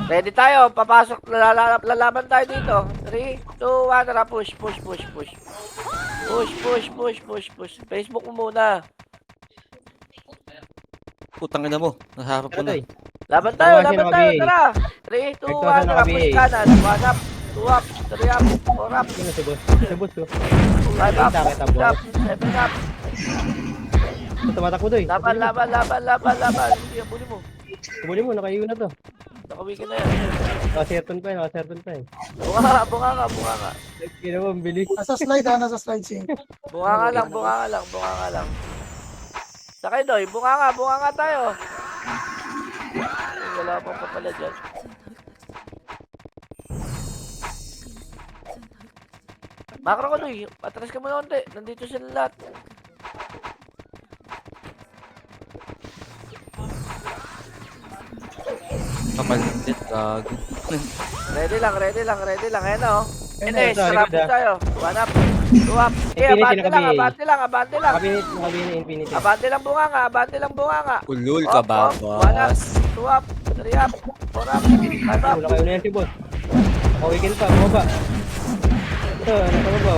Speaker 1: Ready tayo. Papasok. Lalaban tayo dito. 3, 2, 1. Tara, push. Push. Facebook mo muna.
Speaker 4: Putang ina mo. Naharap ko na.
Speaker 1: Laban tayo.
Speaker 2: Tawasin ako, BA.
Speaker 1: Tara. 3, 2, 1.
Speaker 2: Nagtawasan
Speaker 1: Tara,
Speaker 2: ako,
Speaker 1: push
Speaker 2: BA.
Speaker 1: kanan. 1 up, 2 up, 3 up, 4 up,
Speaker 2: Sino si boss? Si boss ko.
Speaker 1: 5 up,
Speaker 2: Kita,
Speaker 1: 6 up,
Speaker 2: boss.
Speaker 1: 7 up.
Speaker 2: Tumatakbo doy.
Speaker 1: Laban. Sige, buli mo.
Speaker 2: Kumuli mo, nakaiyo na to.
Speaker 1: Nakawikin na yan.
Speaker 2: Naka-certain pa yun.
Speaker 1: Bunga nga.
Speaker 2: Kaya mo, ang bilis.
Speaker 5: Nasa slide sync.
Speaker 1: Bunga nga lang. Sakay doy, bunga nga tayo. Ay, wala pang papala dyan. Makro ko doy, patras ka muna konti. Nandito sila lahat.
Speaker 4: Kapal ng lit, gago.
Speaker 1: Ready lang. Ayan o. Ines,
Speaker 2: ito,
Speaker 1: sarap
Speaker 2: likod,
Speaker 1: tayo. 1 up, 2 up. Okay,
Speaker 2: Infinity
Speaker 1: abante lang.
Speaker 2: Nakabi na Infinity.
Speaker 1: Abante lang bunga nga.
Speaker 4: Ulul ka ba,
Speaker 1: 1 up,
Speaker 4: boss?
Speaker 1: 2 up, 3 up, 4 up, 5 up.
Speaker 2: Wala kayo na yan si boss. Naka-weekend pa, bumaba. Ito, nasa baba.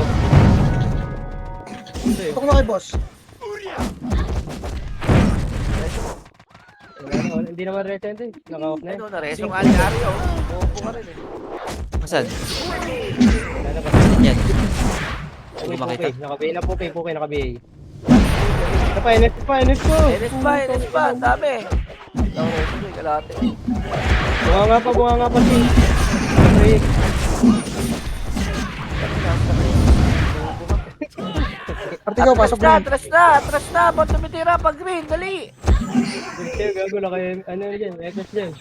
Speaker 2: Ito eh.
Speaker 5: Ito ko na kay boss.
Speaker 2: Wala, hindi naman recent eh. Naka-off na
Speaker 1: Ano,
Speaker 2: yun.
Speaker 1: nareso nga ni Ari, oh. Uupo ka rin, eh.
Speaker 4: Masan?
Speaker 2: Wala na ba?
Speaker 4: Masan yan?
Speaker 2: Puki,
Speaker 4: makita.
Speaker 2: puki. Naka-BA na puki, puki, naka-BA. Ito pa, NS pa, NS ko.
Speaker 1: Enes pa, ang dami. Ako, ito, kalate.
Speaker 2: Bunga nga pa, Sing. Okay.
Speaker 5: Artigo, pasok na.
Speaker 1: Atras na, ba't tumitira pag green, dali.
Speaker 2: Sige, gago na kayo. Ano dyan, Ekos dyan.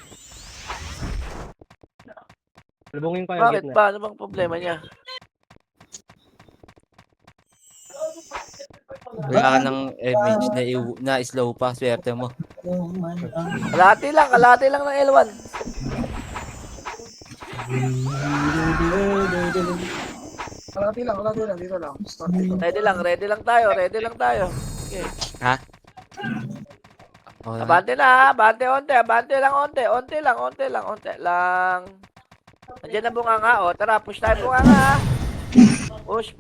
Speaker 2: Lubungin ko yung
Speaker 1: Bakit
Speaker 2: gitna.
Speaker 1: ba? Ano bang problema niya?
Speaker 4: Wala ka ng image na slow pa. Swerte mo.
Speaker 1: Kalate lang ng L1.
Speaker 5: Kalati lang, dito lang. Artigo.
Speaker 1: Ready lang tayo. Okay.
Speaker 4: Ha? Oh,
Speaker 1: Abante na, abante onte lang. Andiyan na bunganga, oh. Tara, push tayo bunganga. Push.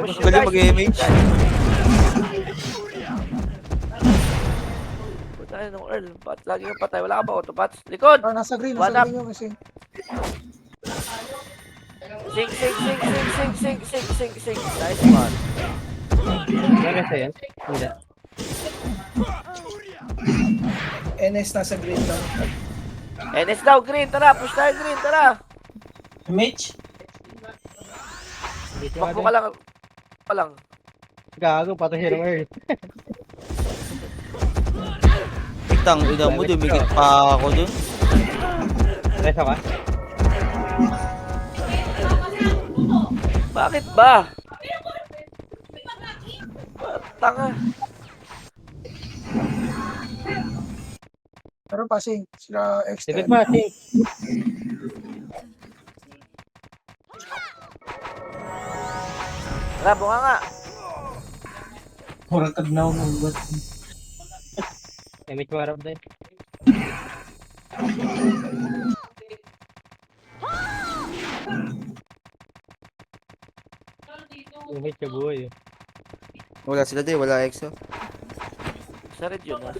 Speaker 1: Push
Speaker 4: galing mag-image.
Speaker 1: Tayo nung Earl, ba't lagi yung patay? Wala ka ba autopats? Likod!
Speaker 5: Ah, nasa green
Speaker 1: One up.
Speaker 5: yung kasi.
Speaker 1: Sing. Nice one.
Speaker 2: Meron sa yan? Hindi.
Speaker 5: NS nasa green lang.
Speaker 1: NS daw, green. Tara, push tayo green. Tara.
Speaker 3: Mitch?
Speaker 2: Dito
Speaker 1: Bakbo
Speaker 2: ka
Speaker 1: ka lang.
Speaker 2: Gago, patay siya ng Earth.
Speaker 4: Tang, ina mo, dumikit pa ako dun.
Speaker 2: Reso ka?
Speaker 1: Bakit ba? Tanga.
Speaker 5: Pero passing, sila
Speaker 2: Sige
Speaker 5: extend.
Speaker 2: pa, Sing.
Speaker 1: Tara, bunganga.
Speaker 3: Murang tagnaw ng buwan.
Speaker 2: Image mo harap din. Image ka buhay eh.
Speaker 4: Wala sila din, wala EXO.
Speaker 1: Sa red yun, ah.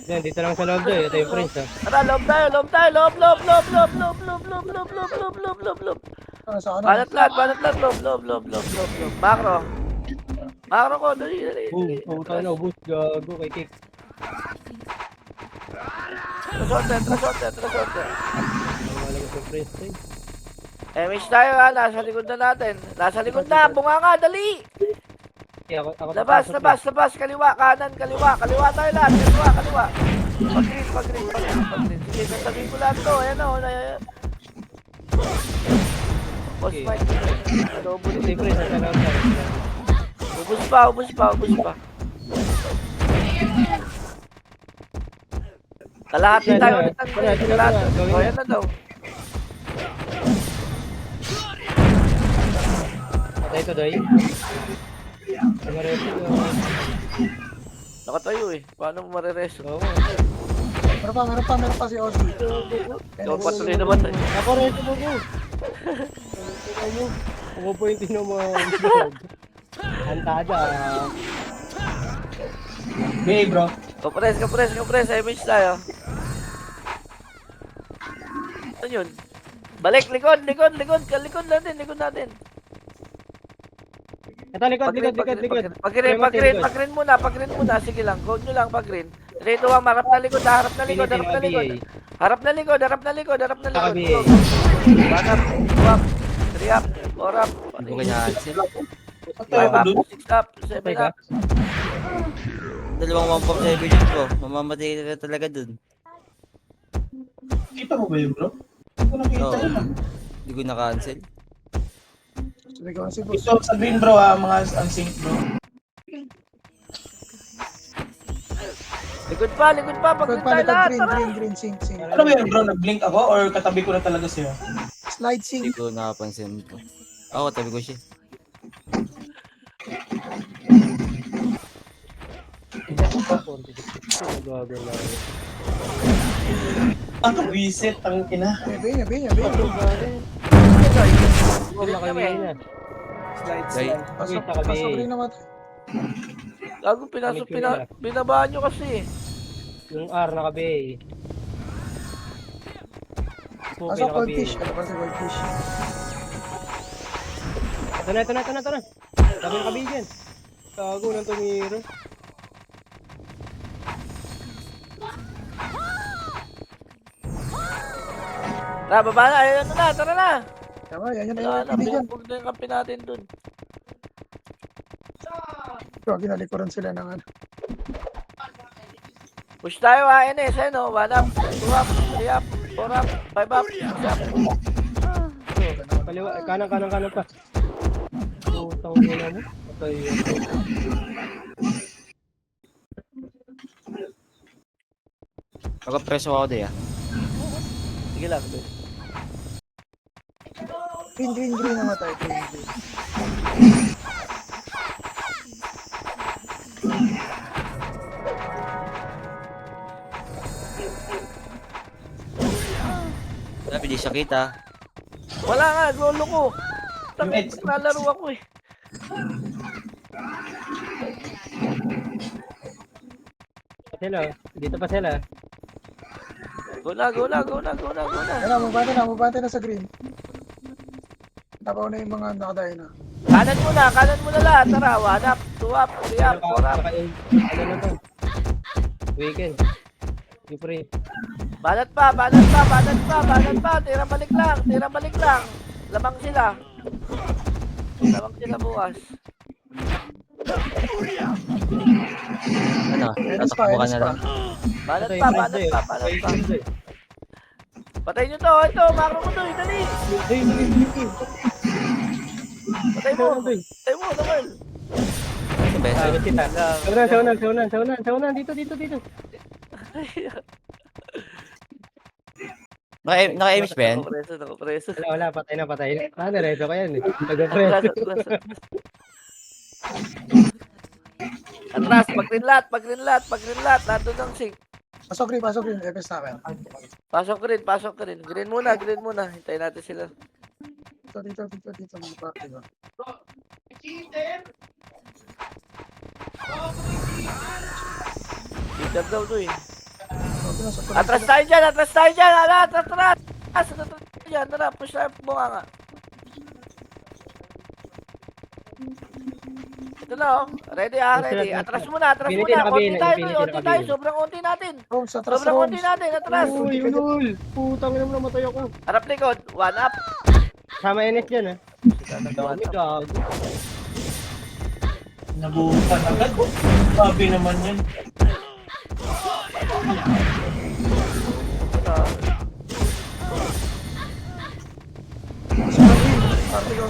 Speaker 2: Yan, dito lang sa loob doon. Ito yung prince ah.
Speaker 1: Tara, loob tayo. Loob.
Speaker 5: Ah, sa ano?
Speaker 1: Banat lahat. Loob. Macro ko, dali.
Speaker 2: Boom, puta na, boost, gago, kay kick.
Speaker 1: Trasote.
Speaker 2: Wala ko sa prince eh.
Speaker 1: Image tayo, ha. Nasa likod na natin. Nasa likod na. Bunganga, dali.
Speaker 2: Okay, ako
Speaker 1: Labas. Kaliwa, kanan, kaliwa. Kaliwa tayo lahat. Kaliwa. Pag-green. Sige, sasabihin ko lahat to. Ayan o. Boss
Speaker 2: Okay.
Speaker 1: fight. Adobo
Speaker 2: Hindi
Speaker 1: din.
Speaker 2: prince, nasa loob tayo.
Speaker 1: Ubus pa. Kalahati tayo ulit ng kalahati. O, yan na daw.
Speaker 2: Patay ito, Doy. Tumareso.
Speaker 1: Nakatayo eh. Paano mo marireso?
Speaker 2: Oo.
Speaker 5: Meron pa si Ozzy.
Speaker 1: Ikaw patuloy naman tayo.
Speaker 2: Ako rin ito mo. Ako po yung tinumang. Antada.
Speaker 3: Hey bro.
Speaker 1: Kapres. Image tayo. Ano yun? Balik, likod natin.
Speaker 2: Ito, likod.
Speaker 1: Pag-green muna. Sige lang, go nyo lang pag-green. Rito ang harap na likod. Harap na likod.
Speaker 2: Nakabi.
Speaker 1: Go. One up, 2 up, 3 up, 4 up,
Speaker 4: Hindi ko kanya-cancel.
Speaker 1: 5 up, 6 up, 7 up.
Speaker 4: Dalawang 147 yun ko. Mamamatay ka talaga dun.
Speaker 3: Kita mo ba yun bro? Hindi ko nakita
Speaker 4: Oo.
Speaker 3: yun.
Speaker 4: Hindi ko na-cancel.
Speaker 5: Sabi ko si boss.
Speaker 3: Ito sa green bro mga unsync bro.
Speaker 1: Likod pa, pag-green tayo lahat. Tara.
Speaker 5: Green, sing.
Speaker 3: Ano ba yun bro? Nag-blink ako or katabi ko na talaga siya?
Speaker 5: Slide sing.
Speaker 4: Hindi ko nakapansin ko. Ako, tabi ko siya.
Speaker 3: Ang kabisit, ang ina.
Speaker 5: Yabe.
Speaker 4: Day.
Speaker 5: Pasok green naman.
Speaker 1: Gago, binabaan nyo kasi.
Speaker 2: Yung R naka-bay.
Speaker 5: Pasok goldfish. Ano pa si goldfish?
Speaker 2: Ito na. Sabi ng kabigyan. Tago ng tumiro.
Speaker 1: Tara, baba na. Ayun na, tara na.
Speaker 5: Tama, yan
Speaker 1: Wala
Speaker 5: yung
Speaker 1: na,
Speaker 5: kaibigan.
Speaker 1: binubog na yung kampi natin dun.
Speaker 5: So, ginalikuran sila ng ano.
Speaker 1: Push tayo ha, NS, no? 1 up, 2 up, 3 up, 4 up, 5 up, 6 up.
Speaker 2: Kaliwa, kanan pa. Putang ina mo. Patay yun.
Speaker 4: Pagka-preso ako din, ah.
Speaker 1: Sige lang, dude.
Speaker 5: Green namatay. Green.
Speaker 4: Sabi, di siya kita.
Speaker 1: Wala nga, lolo ko. Tangin,
Speaker 3: Yung
Speaker 1: nalaro ako eh.
Speaker 2: Sila, dito pa sila.
Speaker 1: Go na.
Speaker 5: Ayun na, mabante na sa green. Nabaw na yung mga nakadayo na.
Speaker 1: Kanan mo na lahat. Tara, 1 up, 2 up, 3 up, 4 up.
Speaker 2: Ano na to? Weekend. Free.
Speaker 1: Banat pa. Tira balik lang. Lamang sila bukas.
Speaker 4: Ano?
Speaker 5: Enes
Speaker 4: Tatakbo ka
Speaker 5: pa.
Speaker 4: na lang.
Speaker 1: Banat pa. Patay nyo to, ito, makro mo to, dali. Patay mo naman.
Speaker 4: Ano ba?
Speaker 2: Sagot kita. Saunan. Dito.
Speaker 4: Naka-image ba yan?
Speaker 1: Nakapreso.
Speaker 2: Wala, patay na. Ah, diretso ka yan eh. Nag-press.
Speaker 1: Atras, pag-green lot. Nandun ang sink.
Speaker 5: Pasok green. Epes namin.
Speaker 1: Pasok ka rin. Green muna. Hintayin natin sila.
Speaker 5: Dito. Mga party ba?
Speaker 1: Leader daw to eh.
Speaker 5: Pinasok ko
Speaker 1: Atras tayo dyan. Atras. Tara, push tayo bunganga. Ito na oh. Ready. Atras muna.
Speaker 2: Piniti na
Speaker 1: Konti
Speaker 2: kabila,
Speaker 1: tayo. Sobrang konti natin.
Speaker 5: Roms, atras
Speaker 1: Sobrang konti
Speaker 5: Roms.
Speaker 1: natin. Atras.
Speaker 2: Uy, ulol. Putang ina mo, namatay ako.
Speaker 1: Harap likod. 1 up.
Speaker 2: Sama NS dyan ah. Dami gago.
Speaker 3: Nabuhutan agad. Sabi naman yan.
Speaker 5: Party ko.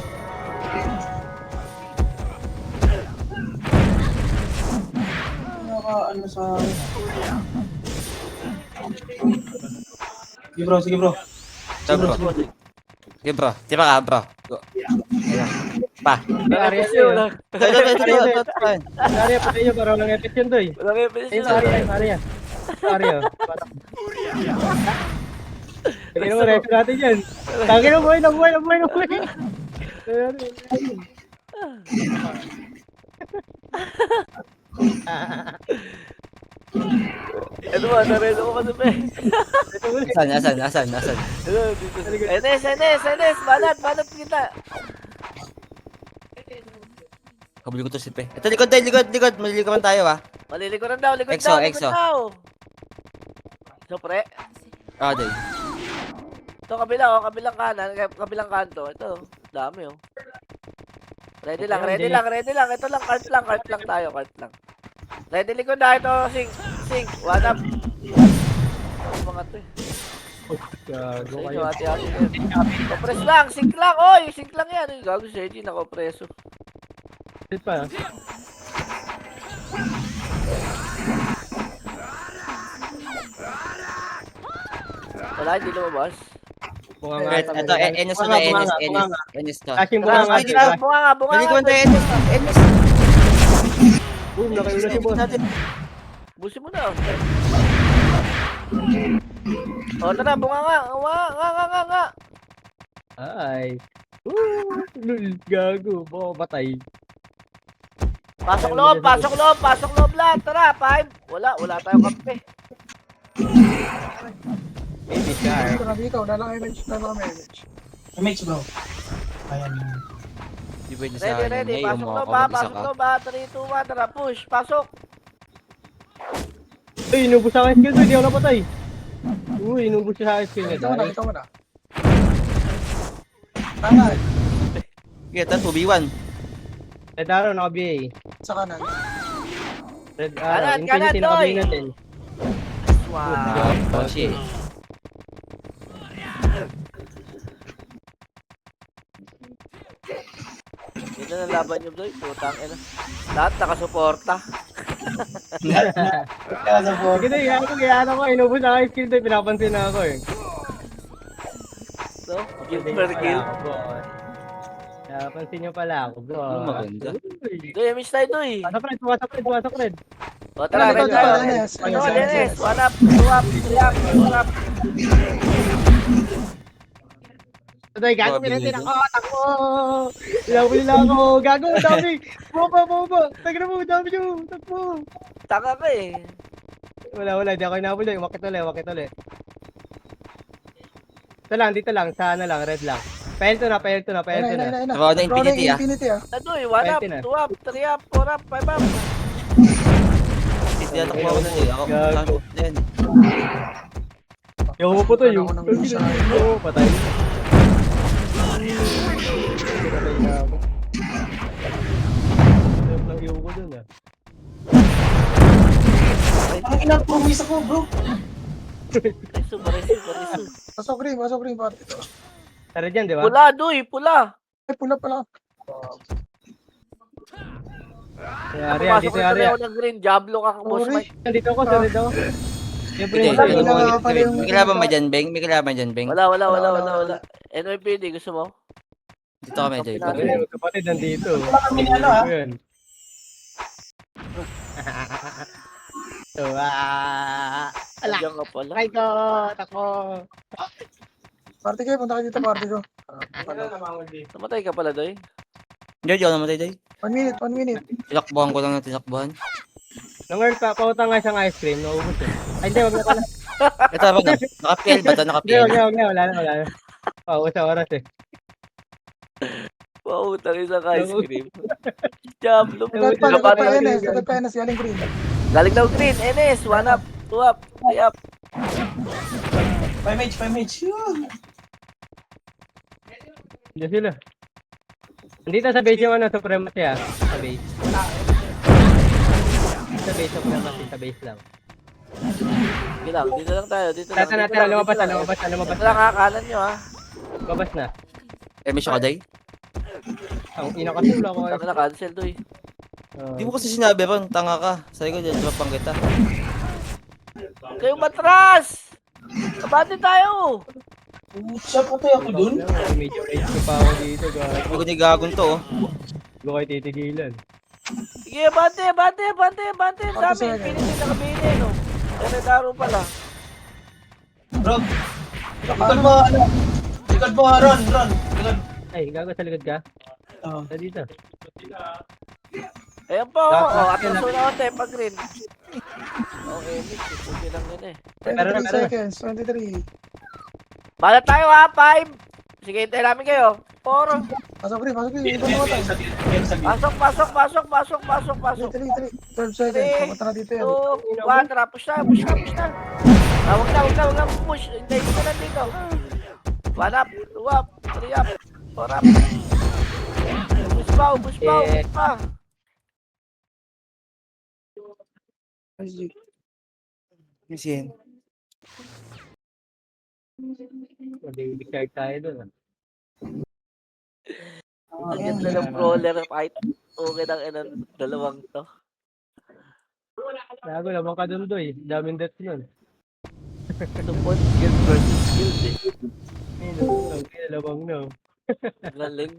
Speaker 3: Ano sa... Sige bro.
Speaker 4: Ito, bro. Sige, bro. Tira ka, bro. Go. Ayan. Pa.
Speaker 2: Area
Speaker 1: Ito
Speaker 2: nyo.
Speaker 4: Ito.
Speaker 2: Area pa kayo, parang lang epis yun doy.
Speaker 1: Walang epilis
Speaker 2: Ayun
Speaker 1: sila.
Speaker 2: sa area. Area. Kaya mo, resto natin yan. Tangin mo, nabuhay.
Speaker 1: Ano ba? Naredo ko kasi pe.
Speaker 4: Asan?
Speaker 1: NS. Banat kita.
Speaker 4: Kabuli ko to si Pe. Ito, likod. Malilikaman tayo, ah.
Speaker 1: Malilikuran daw.
Speaker 4: Exo.
Speaker 1: So, pre.
Speaker 4: Ah, day.
Speaker 1: Ito, kabilang kanan. Kabilang kanto. Ito, dami oh. Ready lang. Ito lang, cart lang tayo. Ready likod na. Ito, sink. 1 up. Ano mga to eh.
Speaker 2: Gago
Speaker 1: Sa
Speaker 2: kayo.
Speaker 1: inyo, ate. Compress lang, sink lang. Oy, sink lang yan. Ay, gago si Eji, nakapreso.
Speaker 2: Sit pa.
Speaker 1: Wala, hindi lumabas.
Speaker 2: Bunga nga.
Speaker 4: Ito, NS to na, NS to.
Speaker 2: Aking
Speaker 1: Tara,
Speaker 2: bunga nga.
Speaker 1: bunga nga.
Speaker 4: Malilikaman tayo, NS.
Speaker 2: Boom, nakaiula si boss.
Speaker 1: Busin mo na. O, tara, bunga nga. Nga.
Speaker 2: Ay. Lul, gago. Baka patay.
Speaker 1: Pasok loob lahat. Tara, 5. Wala tayong kape.
Speaker 2: Baby shark.
Speaker 5: Dito, wala lang image.
Speaker 3: Image bro. Ayan.
Speaker 4: Di pwede sa
Speaker 1: Ready,
Speaker 4: akin.
Speaker 1: ready.
Speaker 4: Ngayon
Speaker 1: Pasok
Speaker 4: mo
Speaker 1: na
Speaker 4: ako
Speaker 1: ba?
Speaker 4: mag-isa
Speaker 1: Pasok
Speaker 4: ka.
Speaker 1: na ba? 3, 2, 1. Tara, push. Pasok.
Speaker 2: Uy, inubos sa akin skill to, hindi ako napatay. Uy, inubos siya sa akin skill niya.
Speaker 5: Ikaw na,
Speaker 2: Dahil.
Speaker 5: ikaw na. Kanan,
Speaker 4: Sige, ito, 2v1.
Speaker 2: Red Arrow, naka-BA.
Speaker 5: sa kanan.
Speaker 2: Red
Speaker 1: Kanan,
Speaker 2: Arrow,
Speaker 1: kanan,
Speaker 2: Infinity,
Speaker 1: Doy!
Speaker 2: naka-BA natin.
Speaker 1: Wow.
Speaker 4: Oh, shit.
Speaker 1: Ito na laban nyo, Doy. Putang ina. Lahat nakasuporta.
Speaker 3: Kaya sa
Speaker 2: Sige na, kaya ko, inubos sa akin skill to, pinapansin na ako eh.
Speaker 1: So, kill
Speaker 2: Pinapansin
Speaker 1: per
Speaker 2: niyo
Speaker 1: kill.
Speaker 2: pala ako, boss. Pinapansin niyo pala ako, bro.
Speaker 4: Ano maganda?
Speaker 2: Uy.
Speaker 1: Doy, miss tayo, Doy.
Speaker 2: Tumasok red.
Speaker 1: O, tara,
Speaker 5: Ito,
Speaker 1: ready
Speaker 5: ito,
Speaker 1: tayo.
Speaker 5: Enes,
Speaker 1: Ano,
Speaker 5: Enes,
Speaker 1: Dennis?
Speaker 5: Enes.
Speaker 1: 1 up, 2 up, 3 up, 4 up.
Speaker 2: Today, gago,
Speaker 4: Grabe
Speaker 2: pinatin
Speaker 4: nito.
Speaker 2: ako, takbo! Ilabo nila ako, gago, dami! Bumaba! Tagna mo, dami nyo, takbo!
Speaker 1: Taka ka eh.
Speaker 2: Wala, di ako inabuli, wakit ulit. Ito lang, dito lang, sa ano lang, red lang. Paelto na.
Speaker 5: Ayun na.
Speaker 4: Trabaho na Infinity, ah.
Speaker 5: Infinity ah.
Speaker 1: Doy, 1 up,
Speaker 2: 20 na.
Speaker 1: 2 up, 3 up, 4 up, 5 up.
Speaker 4: Hindi natakbo ako na eh. Ako,
Speaker 2: Gago.
Speaker 4: saan ko din.
Speaker 2: Yung mo po to, yung
Speaker 5: Ako nang lusahin.
Speaker 2: Oo, patay. Patay na ako. Yung ko dun ah.
Speaker 3: Ang ilang promise ako, bro.
Speaker 1: Barisu.
Speaker 5: Pasok green, pati.
Speaker 2: Tara dyan, di ba?
Speaker 1: Pula, Doy, pula.
Speaker 5: Ay, pula pala.
Speaker 2: Yari,
Speaker 1: Pumasok
Speaker 2: dito
Speaker 1: na
Speaker 2: yari.
Speaker 1: tuloy ako ng green. Diablo ka, boss
Speaker 5: Sorry.
Speaker 1: Mike.
Speaker 2: Dito ako, sa red ako. Siyempre,
Speaker 4: Hindi,
Speaker 5: Wala,
Speaker 2: yung
Speaker 5: wala
Speaker 2: mga-
Speaker 5: nga pala yung-
Speaker 4: May kalaban ba dyan, Beng? May kalaban dyan, Beng?
Speaker 1: Wala. NYPD, gusto mo?
Speaker 4: Dito kami, Joy.
Speaker 2: Ay, magkapatid nandito.
Speaker 3: Wala kami ano, ah.
Speaker 2: Yun. So,
Speaker 1: Nandiyan ka pala.
Speaker 2: Ay ko, tako.
Speaker 5: Party kayo, punta kayo dito, party ko.
Speaker 1: Namatay ka pala, Doy.
Speaker 4: Joy, ako namatay, Joy.
Speaker 5: 1 minute.
Speaker 4: Tinakbuhan ko lang ng tinakbuhan.
Speaker 2: Nung earth pa, pautang nga siyang ice cream, naubos eh. Ay, hindi, wag na pala.
Speaker 4: Ito ba na? Naka-PL ba ito?
Speaker 2: Hindi,
Speaker 4: Naka-PL?
Speaker 2: wag na, wala na. Paubos sa oras eh.
Speaker 1: Wow, utang isang ice cream. Diablo.
Speaker 5: Agad pa Enes, galing green.
Speaker 1: Galing daw green. NS, 1 up, 2 up, 3 up.
Speaker 3: 5 mage. Yun.
Speaker 2: Hindi sila. Nandito sa base yung ano, supremacy ah. Sa base. Sa base, supremacy. Sa base lang.
Speaker 1: Bilang, dito lang tayo. Dito lang.
Speaker 2: Tara, lumabas na.
Speaker 1: Ito lang kakanan nyo, ha.
Speaker 2: Babas na.
Speaker 4: Eh, may siya ka, Joy?
Speaker 2: Ang inakasula ko.
Speaker 1: Taka na, cancel, Doy.
Speaker 4: Di mo kasi sinabi, Ron. Tanga ka. Sabi ko dyan, trapang kita.
Speaker 1: Kayo matras! Kabati tayo!
Speaker 3: Siya patay ako dun.
Speaker 2: Medyo rage ko pa ako dito. Gago.
Speaker 4: Sabi ko ni Gagon to, oh.
Speaker 2: Hindi ko kayo titigilan.
Speaker 1: Sige, bante. Ang dami.
Speaker 5: Sige.
Speaker 1: Pinili na kabili, no? Renedaro pala.
Speaker 3: Bro. Likod mo, Ron. Likod.
Speaker 2: Ay, gago sa likod ka?
Speaker 3: Oh.
Speaker 2: Sa dito.
Speaker 1: Ayan po,
Speaker 2: Dapat
Speaker 1: atras na ako, tepa green. Okay, mix. Ito lang yun eh.
Speaker 5: 23 seconds, 23.
Speaker 1: Bala tayo ha, 5. Sige, hintayin namin kayo. 4.
Speaker 5: Pasok green. Ito mo tayo.
Speaker 1: Pasok.
Speaker 5: 12 seconds. Pumunta na dito yan.
Speaker 1: 2, 1, tara, push na. Wag na push. Hintayin ko lang dito. 1 up, 2 up, 3 up, 4 up. Ubus pa.
Speaker 4: Yes, yan.
Speaker 2: Mag-i-declare tayo dun ah.
Speaker 1: Ang ganda ng brawler fight. Okay ng inan, dalawang to.
Speaker 2: Gago, lamang ka dun doy. Daming deaths nun.
Speaker 1: Support skill versus skill eh.
Speaker 2: Ay, lamang no.
Speaker 1: Galing.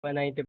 Speaker 2: Pa 90